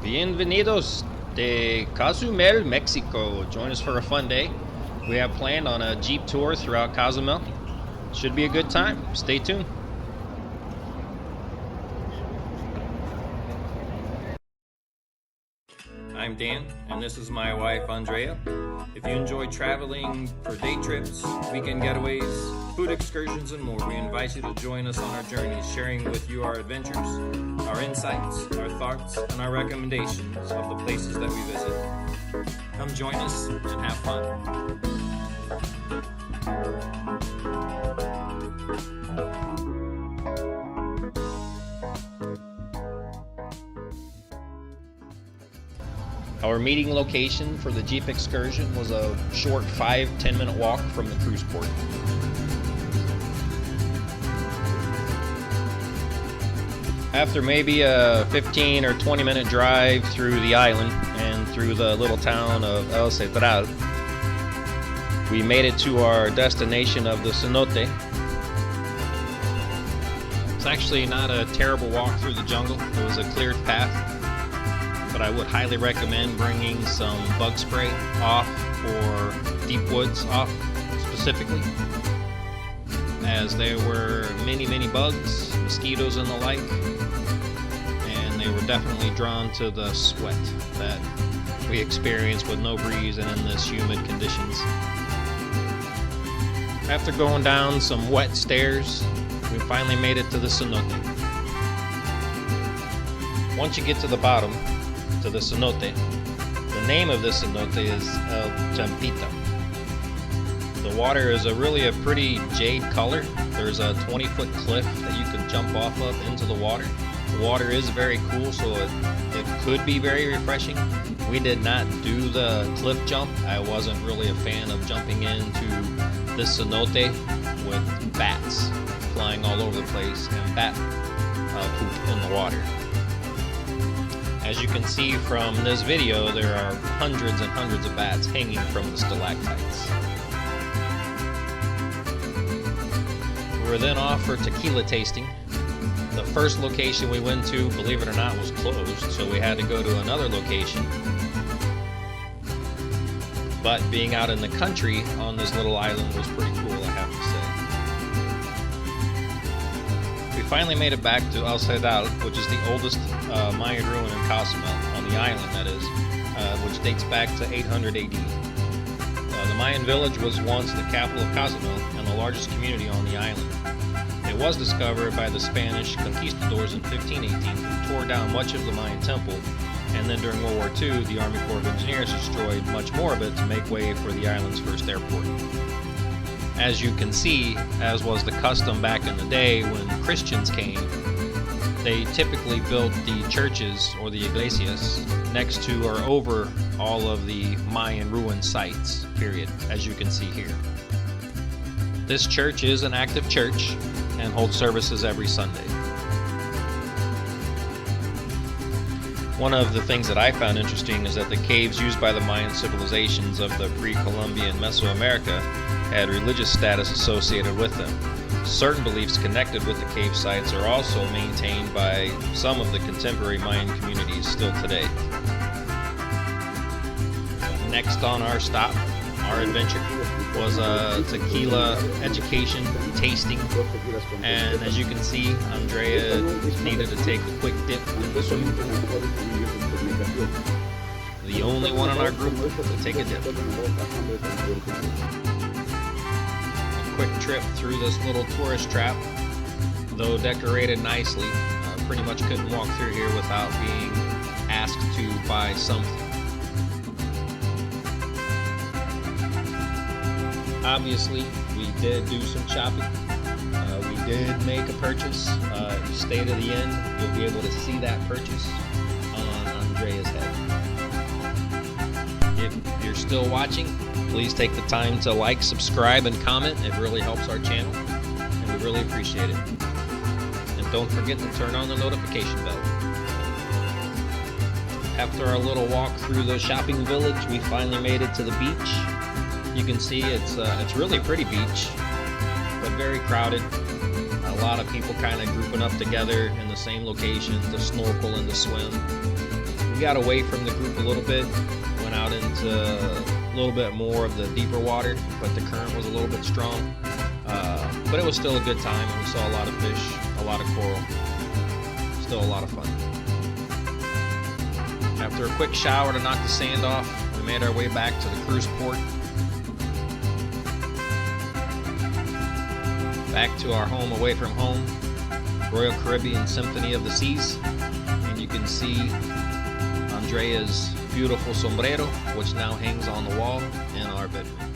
Bienvenidos de Cozumel, Mexico. Join us for a fun day. We have planned on a Jeep tour throughout Cozumel. Should be a good time. Stay tuned. I'm Dan, and this is my wife, Andrea. If you enjoy traveling for day trips, weekend getaways, food excursions, and more, we invite you to join us on our journeys, sharing with you our adventures, our insights, our thoughts, and our recommendations of the places that we visit. Come join us and have fun. Our meeting location for the Jeep excursion was a short 5-10 minute walk from the cruise port. After maybe a 15 or 20 minute drive through the island and through the little town of El Cedral, we made it to our destination of the Cenote. It's actually not a terrible walk through the jungle. It was a cleared path. But I would highly recommend bringing some bug spray off or deep woods off specifically, as there were many bugs, mosquitoes and the like, and they were definitely drawn to the sweat that we experienced with no breeze and in this humid conditions. After going down some wet stairs, we finally made it to the cenote. Once you get to the bottom, to the cenote, the name of this cenote is El Jicatal. The water is really a pretty jade color. There's a 20-foot cliff that you can jump off of into the water. The water is very cool, so it could be very refreshing. We did not do the cliff jump. I wasn't really a fan of jumping into this cenote with bats flying all over the place and bat poop in the water. As you can see from this video, there are hundreds and hundreds of bats hanging from the stalactites. We were then off for tequila tasting. The first location we went to, believe it or not, was closed, so we had to go to another location. But being out in the country on this little island was pretty cool, I have to say. We finally made it back to El Cedral, which is the oldest Mayan ruin in Cozumel, on the island that is, which dates back to 800 AD. The Mayan village was once the capital of Cozumel and the largest community on the island. It was discovered by the Spanish conquistadors in 1518, who tore down much of the Mayan temple, and then during World War II, the Army Corps of Engineers destroyed much more of it to make way for the island's first airport. As you can see, as was the custom back in the day when Christians came, they typically built the churches, or the iglesias, next to or over all of the Mayan ruin sites, period, as you can see here. This church is an active church and holds services every Sunday. One of the things that I found interesting is that the caves used by the Mayan civilizations of the pre-Columbian Mesoamerica had religious status associated with them. Certain beliefs connected with the cave sites are also maintained by some of the contemporary Mayan communities still today. Next on our stop, our adventure, was a tequila education tasting, and as you can see, Andrea needed to take a quick dip in the swimming pool. The only one in our group to take a dip. Quick trip through this little tourist trap, though decorated nicely. Pretty much couldn't walk through here without being asked to buy something. Obviously, we did do some shopping. We did make a purchase. If you stay to the end, you'll be able to see that purchase on Andrea's head. If you're still watching, please take the time to like, subscribe, and comment. It really helps our channel, and we really appreciate it. And don't forget to turn on the notification bell. After our little walk through the shopping village, we finally made it to the beach. You can see it's really a pretty beach, but very crowded. A lot lot of people kind of grouping up together in the same location to snorkel and to swim. We got away from the group a little bit, went out into a little bit more of the deeper water, but the current was a little bit strong. But it was still a good time. We saw a lot of fish, a lot of coral. Still a lot of fun. After a quick shower to knock the sand off, we made our way back to the cruise port. Back to our home away from home, Royal Caribbean Symphony of the Seas. And you can see Andrea's beautiful sombrero, which now hangs on the wall in our bedroom.